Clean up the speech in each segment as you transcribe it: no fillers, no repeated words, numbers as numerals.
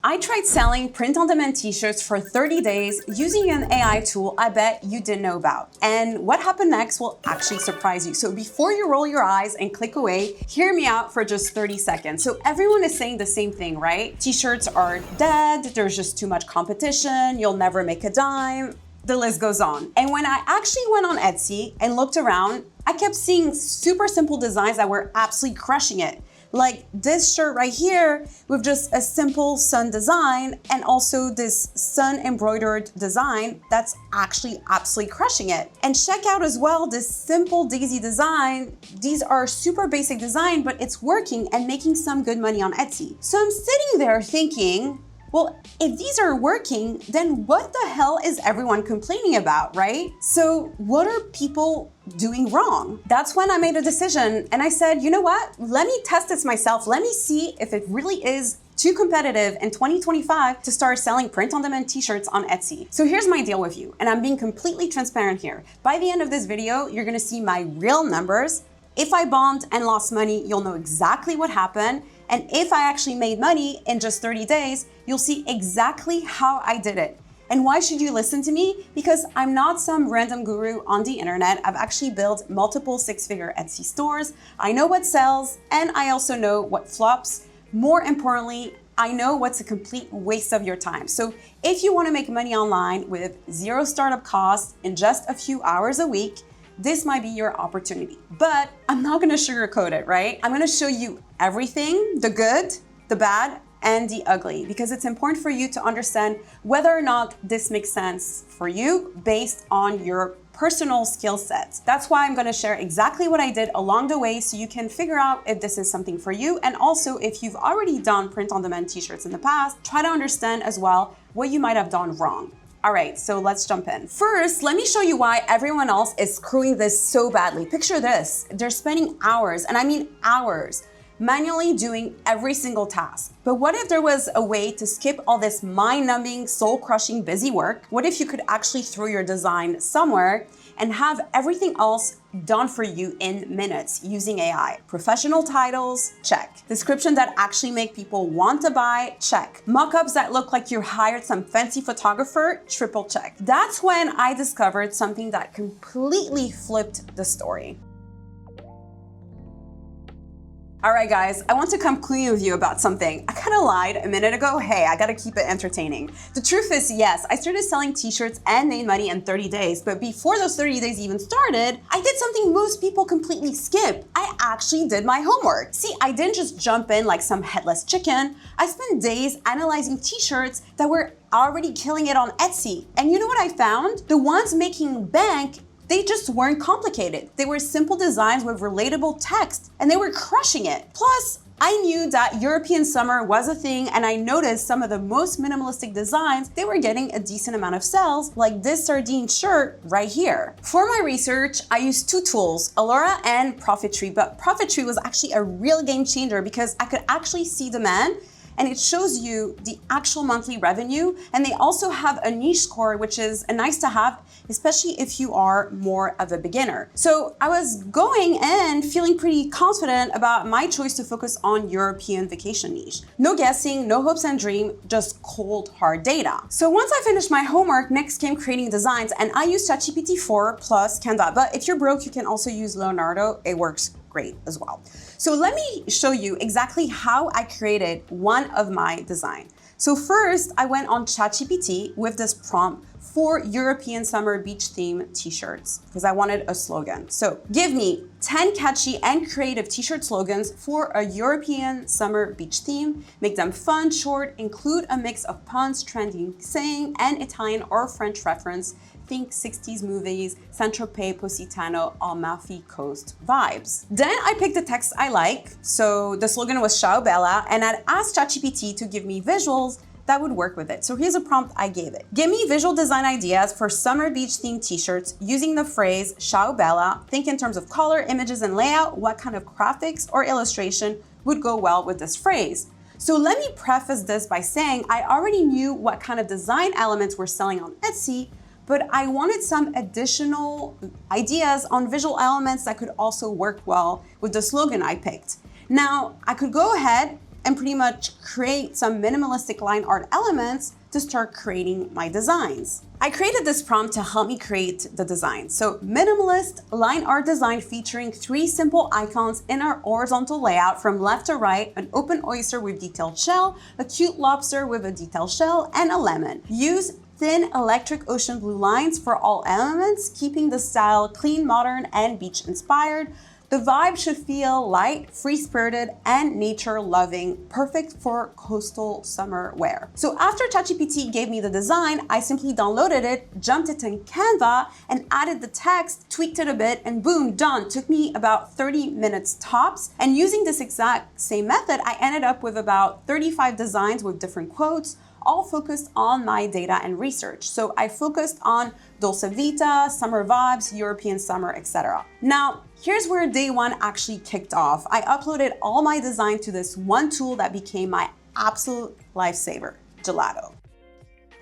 I tried selling print-on-demand t-shirts for 30 days using an AI tool I bet you didn't know about. And what happened next will actually surprise you. So before you roll your eyes and click away, hear me out for just 30 seconds. So everyone is saying the same thing, right? T-shirts are dead, there's just too much competition, you'll never make a dime. The list goes on. And when I actually went on Etsy and looked around, I kept seeing super simple designs that were absolutely crushing it. Like this shirt right here with just a simple sun design and also this sun embroidered design that's actually absolutely crushing it. And check out as well this simple daisy design. These are super basic design, but it's working and making some good money on Etsy. So I'm sitting there thinking, well, if these are working, then what the hell is everyone complaining about, right? So what are people doing wrong? That's when I made a decision and I said, you know what? Let me test this myself. Let me see if it really is too competitive in 2025 to start selling print-on-demand t-shirts on Etsy. So here's my deal with you, and I'm being completely transparent here. By the end of this video, you're gonna see my real numbers. If I bombed and lost money, you'll know exactly what happened. And if I actually made money in just 30 days, you'll see exactly how I did it. And why should you listen to me? Because I'm not some random guru on the internet. I've actually built multiple six-figure Etsy stores. I know what sells, and I also know what flops. More importantly, I know what's a complete waste of your time. So if you wanna make money online with zero startup costs in just a few hours a week, this might be your opportunity. But I'm not gonna sugarcoat it, right? I'm gonna show you everything, the good, the bad, and the ugly, because it's important for you to understand whether or not this makes sense for you based on your personal skill sets. That's why I'm gonna share exactly what I did along the way so you can figure out if this is something for you. And also, if you've already done print-on-demand t-shirts in the past, try to understand as well what you might have done wrong. All right, so let's jump in. First, let me show you why everyone else is screwing this so badly. Picture this, they're spending hours, and I mean hours, manually doing every single task. But what if there was a way to skip all this mind-numbing, soul-crushing busy work? What if you could actually throw your design somewhere and have everything else done for you in minutes using AI? Professional titles, check. Description that actually make people want to buy, check. Mockups that look like you hired some fancy photographer, triple check. That's when I discovered something that completely flipped the story. All right, guys, I want to come clean with you about something. I kind of lied a minute ago. Hey, I gotta keep it entertaining. The truth is, yes, I started selling t-shirts and made money in 30 days, but before those 30 days even started, I did something most people completely skip. I actually did my homework. See, I didn't just jump in like some headless chicken. I spent days analyzing t-shirts that were already killing it on Etsy. And you know what I found? The ones making bank, they just weren't complicated. They were simple designs with relatable text, and they were crushing it. Plus, I knew that European summer was a thing, and I noticed some of the most minimalistic designs, they were getting a decent amount of sales, like this sardine shirt right here. For my research, I used two tools, Allura and Profittree, but Profittree was actually a real game changer because I could actually see demand, and it shows you the actual monthly revenue. And they also have a niche score, which is a nice to have, especially if you are more of a beginner. So I was going and feeling pretty confident about my choice to focus on European vacation niche. No guessing, no hopes and dream, just cold hard data. So once I finished my homework, next came creating designs, and I used ChatGPT 4 plus Canva. But if you're broke, you can also use Leonardo. It works great as well. So let me show you exactly how I created one of my designs. So first, I went on ChatGPT with this prompt for European summer beach theme t-shirts because I wanted a slogan. So give me 10 catchy and creative t-shirt slogans for a European summer beach theme. Make them fun, short, include a mix of puns, trending saying, and Italian or French reference. Think 60s movies, Saint-Tropez, Positano, Amalfi Coast vibes. Then I picked the text I like. So the slogan was Ciao Bella, and I'd asked ChatGPT to give me visuals that would work with it. So here's a prompt I gave it. Give me visual design ideas for summer beach themed t-shirts using the phrase Ciao Bella. Think in terms of color, images, and layout. What kind of graphics or illustration would go well with this phrase? So let me preface this by saying I already knew what kind of design elements were selling on Etsy, but I wanted some additional ideas on visual elements that could also work well with the slogan I picked. Now, I could go ahead and pretty much create some minimalistic line art elements to start creating my designs. I created this prompt to help me create the design. So minimalist line art design featuring 3 simple icons in our horizontal layout from left to right, an open oyster with detailed shell, a cute lobster with a detailed shell, and a lemon. Use thin electric ocean blue lines for all elements, keeping the style clean, modern, and beach inspired. The vibe should feel light, free-spirited, and nature-loving, perfect for coastal summer wear. So after ChatGPT gave me the design, I simply downloaded it, jumped it in Canva, and added the text, tweaked it a bit, and boom, done. Took me about 30 minutes tops. And using this exact same method, I ended up with about 35 designs with different quotes, all focused on my data and research. So I focused on Dolce Vita, summer vibes, European summer, etc. Now, here's where day one actually kicked off. I uploaded all my design to this one tool that became my absolute lifesaver, Gelato.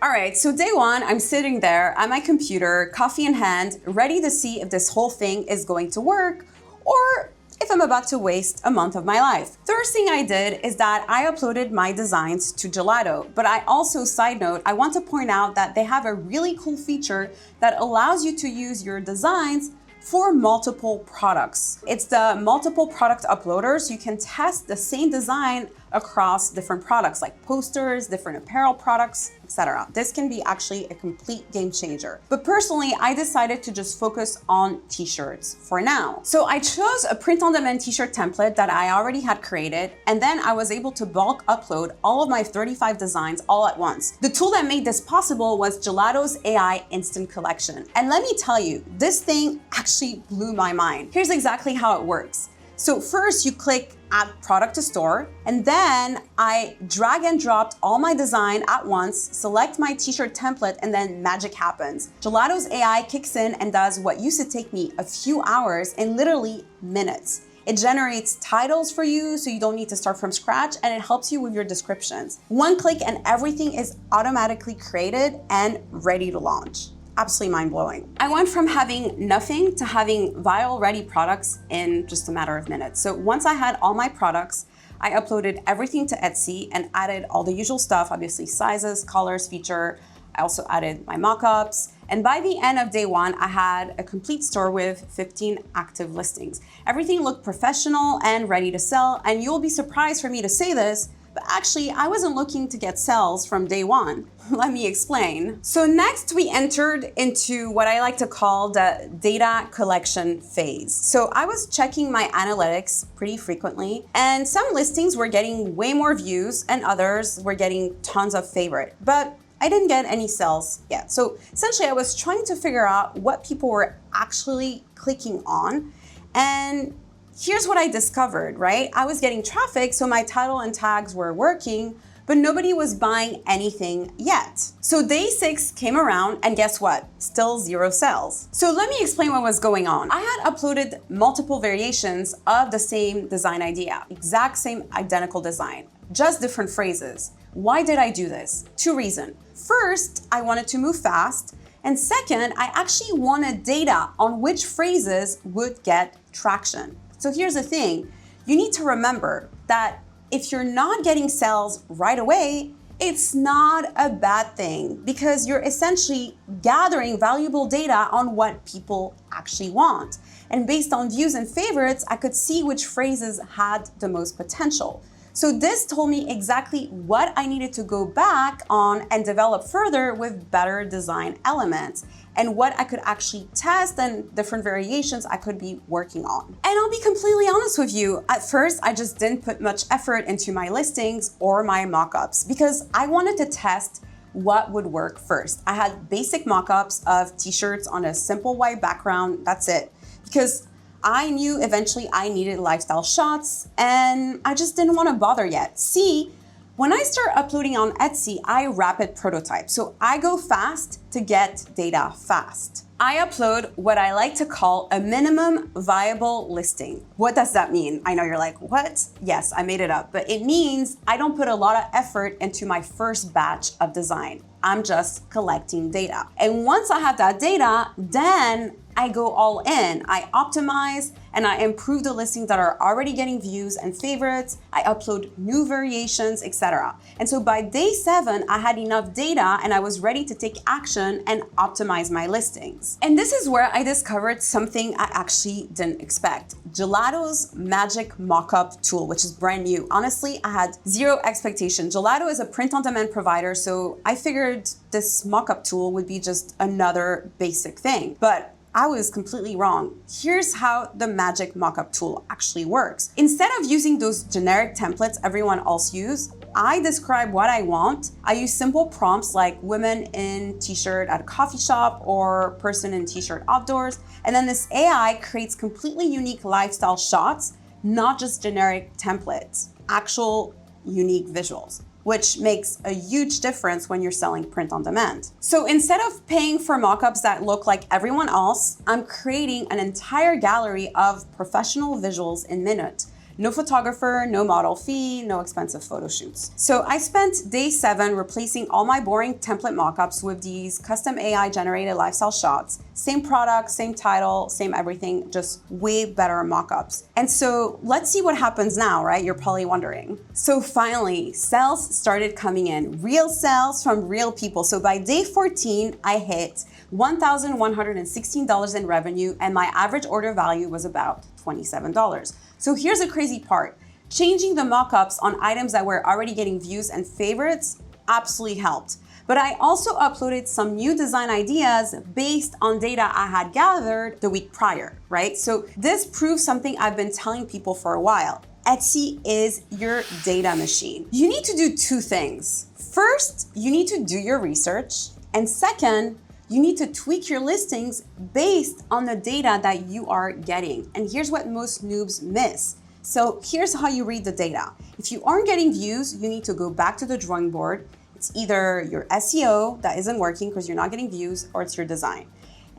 All right, so day one, I'm sitting there at my computer, coffee in hand, ready to see if this whole thing is going to work or if I'm about to waste a month of my life. First thing I did is that I uploaded my designs to Gelato, but I also, side note, I want to point out that they have a really cool feature that allows you to use your designs for multiple products. It's the multiple product uploader, so you can test the same design across different products like posters, different apparel products, etc. This can be actually a complete game changer. But personally, I decided to just focus on t-shirts for now. So I chose a print-on-demand t-shirt template that I already had created, and then I was able to bulk upload all of my 35 designs all at once. The tool that made this possible was Gelato's AI Instant Collection. And let me tell you, this thing actually blew my mind. Here's exactly how it works. So first you click add product to store, and then I drag and dropped all my design at once, select my t-shirt template, and then magic happens. Gelato's AI kicks in and does what used to take me a few hours in literally minutes. It generates titles for you so you don't need to start from scratch, and it helps you with your descriptions. One click and everything is automatically created and ready to launch. Absolutely mind-blowing. I went from having nothing to having viral-ready products in just a matter of minutes. So once I had all my products, I uploaded everything to Etsy and added all the usual stuff, obviously sizes, colors, feature. I also added my mock-ups. And by the end of day one, I had a complete store with 15 active listings. Everything looked professional and ready to sell. And you'll be surprised for me to say this, but actually, I wasn't looking to get sales from day one. Let me explain. So next we entered into what I like to call the data collection phase. So I was checking my analytics pretty frequently, and some listings were getting way more views and others were getting tons of favorite, but I didn't get any sales yet. So essentially I was trying to figure out what people were actually clicking on, and here's what I discovered, right? I was getting traffic, so my title and tags were working, but nobody was buying anything yet. So day 6 came around, and guess what? Still 0 sales. So let me explain what was going on. I had uploaded multiple variations of the same design idea, exact same identical design, just different phrases. Why did I do this? 2 reasons. First, I wanted to move fast. And second, I actually wanted data on which phrases would get traction. So here's the thing, you need to remember that if you're not getting sales right away, it's not a bad thing because you're essentially gathering valuable data on what people actually want. And based on views and favorites, I could see which phrases had the most potential. So this told me exactly what I needed to go back on and develop further with better design elements and what I could actually test and different variations I could be working on. And I'll be completely honest with you, at first I just didn't put much effort into my listings or my mock-ups because I wanted to test what would work first. I had basic mock-ups of t-shirts on a simple white background, that's it. Because I knew eventually I needed lifestyle shots and I just didn't want to bother yet. See, when I start uploading on Etsy, I rapid prototype. So I go fast to get data fast. I upload what I like to call a minimum viable listing. What does that mean? I know you're like, what? Yes, I made it up, but it means I don't put a lot of effort into my first batch of design. I'm just collecting data. And once I have that data, then I go all in. I optimize and I improve the listings that are already getting views and favorites. I upload new variations, etc. And so by day 7, I had enough data and I was ready to take action and optimize my listings. And this is where I discovered something I actually didn't expect. Gelato's magic mockup tool, which is brand new. Honestly, I had zero expectation. Gelato is a print-on-demand provider, so I figured this mockup tool would be just another basic thing. But I was completely wrong. Here's how the magic mockup tool actually works. Instead of using those generic templates everyone else uses, I describe what I want. I use simple prompts like women in t-shirt at a coffee shop or person in t-shirt outdoors. And then this AI creates completely unique lifestyle shots, not just generic templates, actual unique visuals, which makes a huge difference when you're selling print on demand. So instead of paying for mockups that look like everyone else, I'm creating an entire gallery of professional visuals in minutes. No photographer, no model fee, no expensive photo shoots. So I spent day 7 replacing all my boring template mockups with these custom AI generated lifestyle shots. Same product, same title, same everything, just way better mockups. And so let's see what happens now, right? You're probably wondering. So finally, sales started coming in, real sales from real people. So by day 14, I hit $1,116 in revenue and my average order value was about $27. So here's the crazy part. Changing the mockups on items that were already getting views and favorites absolutely helped. But I also uploaded some new design ideas based on data I had gathered the week prior, right? So this proves something I've been telling people for a while. Etsy is your data machine. You need to do 2 things. First, you need to do your research. And second, you need to tweak your listings based on the data that you are getting. And here's what most noobs miss. So here's how you read the data. If you aren't getting views, you need to go back to the drawing board. It's either your SEO that isn't working because you're not getting views, or it's your design.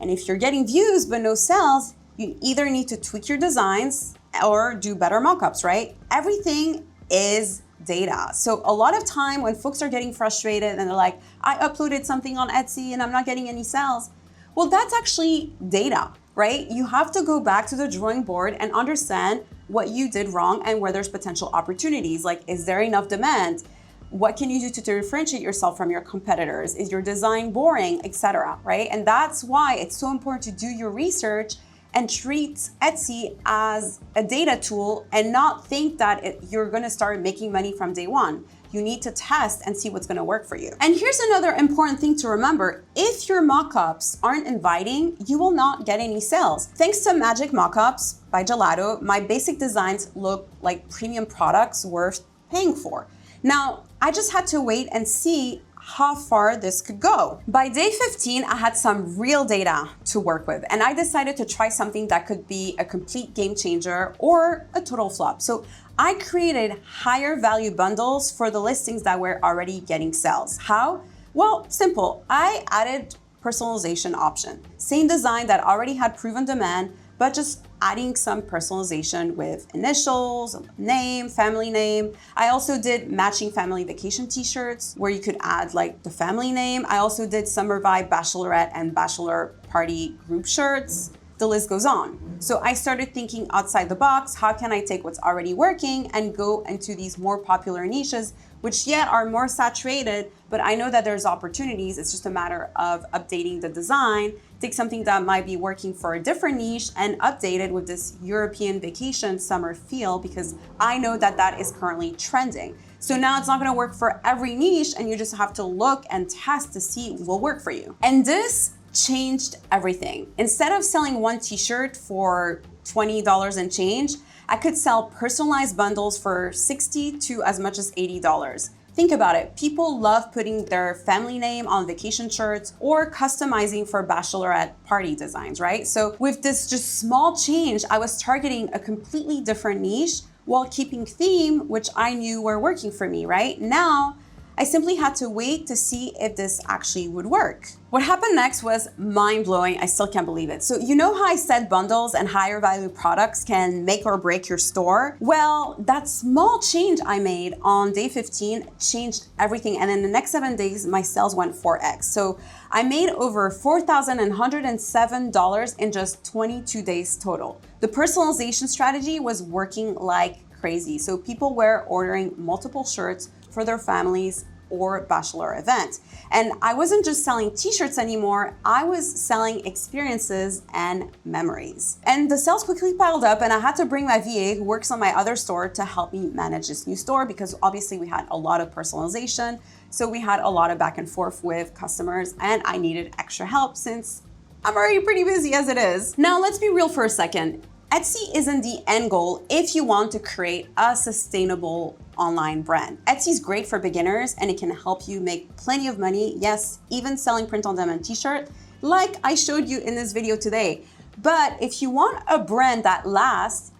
And if you're getting views but no sales, you either need to tweak your designs or do better mockups, right? Everything is data. So a lot of time when folks are getting frustrated and they're like, I uploaded something on Etsy and I'm not getting any sales. Well, that's actually data, right? You have to go back to the drawing board and understand what you did wrong and where there's potential opportunities. Like, is there enough demand? What can you do to differentiate yourself from your competitors? Is your design boring, etc., right? And that's why it's so important to do your research and treat Etsy as a data tool and not think that you're gonna start making money from day 1. You need to test and see what's gonna work for you. And here's another important thing to remember. If your mockups aren't inviting, you will not get any sales. Thanks to Magic Mockups by Gelato, my basic designs look like premium products worth paying for. Now, I just had to wait and see how far this could go. By day 15, I had some real data to work with, and I decided to try something that could be a complete game changer or a total flop. So I created higher value bundles for the listings that were already getting sales. How? Well, simple. I added personalization option. Same design that already had proven demand, but just adding some personalization with initials, name, family name. I also did matching family vacation t-shirts where you could add like the family name. I also did summer vibe bachelorette and bachelor party group shirts. The list goes on. So I started thinking outside the box. How can I take what's already working and go into these more popular niches, which yet are more saturated, but I know that there's opportunities. It's just a matter of updating the design, take something that might be working for a different niche and update it with this European vacation summer feel, because I know that that is currently trending. So now it's not gonna work for every niche and you just have to look and test to see what will work for you. And this changed everything. Instead of selling one t-shirt for $20 and change, I could sell personalized bundles for $60 to as much as $80. Think about it. People love putting their family name on vacation shirts or customizing for bachelorette party designs, right? So with this just small change, I was targeting a completely different niche while keeping theme, which I knew were working for me, right? Now, I simply had to wait to see if this actually would work. What happened next was mind-blowing. I still can't believe it. So you know how I said bundles and higher value products can make or break your store? Well, that small change I made on day 15 changed everything. And in the next 7 days, my sales went 4x. So I made over $4,107 in just 22 days total. The personalization strategy was working like crazy. So people were ordering multiple shirts for their families or bachelor event. And I wasn't just selling t-shirts anymore, I was selling experiences and memories. And the sales quickly piled up and I had to bring my VA who works on my other store to help me manage this new store because obviously we had a lot of personalization. So we had a lot of back and forth with customers and I needed extra help since I'm already pretty busy as it is. Now let's be real for a second. Etsy isn't the end goal if you want to create a sustainable online brand. Etsy is great for beginners and it can help you make plenty of money. Yes, even selling print-on-demand t-shirt like I showed you in this video today. But if you want a brand that lasts,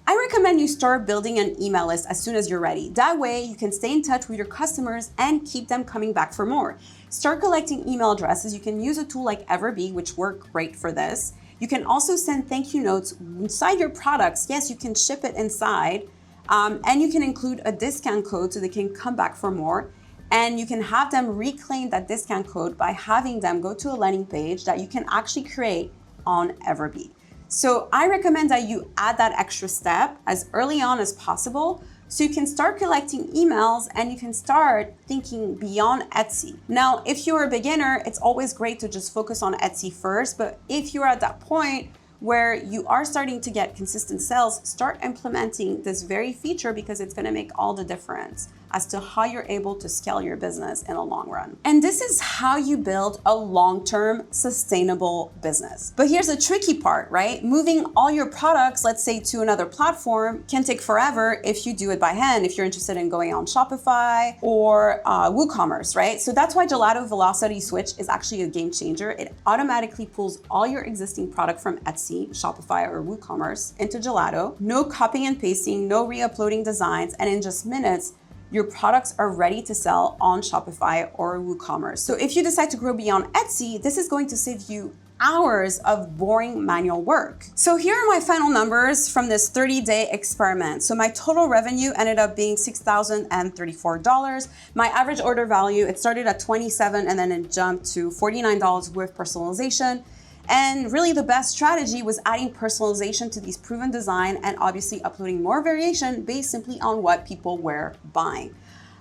I recommend you start building an email list as soon as you're ready. That way you can stay in touch with your customers and keep them coming back for more. Start collecting email addresses. You can use a tool like Everbee, which work great for this. You can also send thank you notes inside your products. Yes, you can ship it inside and you can include a discount code so they can come back for more. And you can have them reclaim that discount code by having them go to a landing page that you can actually create on Everbee. So I recommend that you add that extra step as early on as possible so you can start collecting emails and you can start thinking beyond Etsy. Now, if you're a beginner, it's always great to just focus on Etsy first, but if you're at that point where you are starting to get consistent sales, start implementing this very feature because it's gonna make all the difference as to how you're able to scale your business in the long run. And this is how you build a long-term sustainable business. But here's the tricky part, right? Moving all your products, let's say to another platform, can take forever if you do it by hand, if you're interested in going on Shopify or WooCommerce, right? So that's why Gelato Velocity Switch is actually a game changer. It automatically pulls all your existing product from Etsy, Shopify, or WooCommerce into Gelato. No copying and pasting, no re-uploading designs, and in just minutes, your products are ready to sell on Shopify or WooCommerce. So if you decide to grow beyond Etsy, this is going to save you hours of boring manual work. So here are my final numbers from this 30-day experiment. So my total revenue ended up being $6,034. My average order value, it started at $27 and then it jumped to $49 with personalization. And really the best strategy was adding personalization to these proven design and obviously uploading more variation based simply on what people were buying.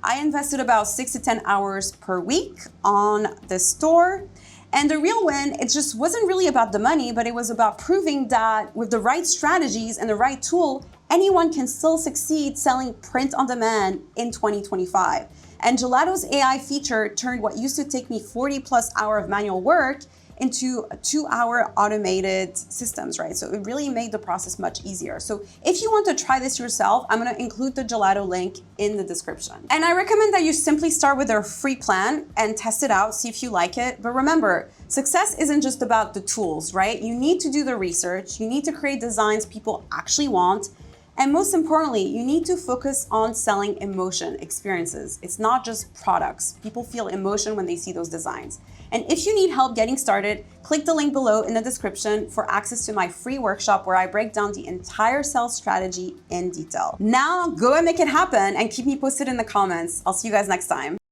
I invested about 6 to 10 hours per week on this store. And the real win, it just wasn't really about the money, but it was about proving that with the right strategies and the right tool, anyone can still succeed selling print on demand in 2025. And Gelato's AI feature turned what used to take me 40+ hours of manual work into a 2-hour automated systems, right? So it really made the process much easier. So if you want to try this yourself, I'm gonna include the Gelato link in the description. And I recommend that you simply start with their free plan and test it out, see if you like it. But remember, success isn't just about the tools, right? You need to do the research, you need to create designs people actually want, and most importantly, you need to focus on selling emotion, experiences. It's not just products. People feel emotion when they see those designs. And if you need help getting started, click the link below in the description for access to my free workshop where I break down the entire sales strategy in detail. Now go and make it happen and keep me posted in the comments. I'll see you guys next time.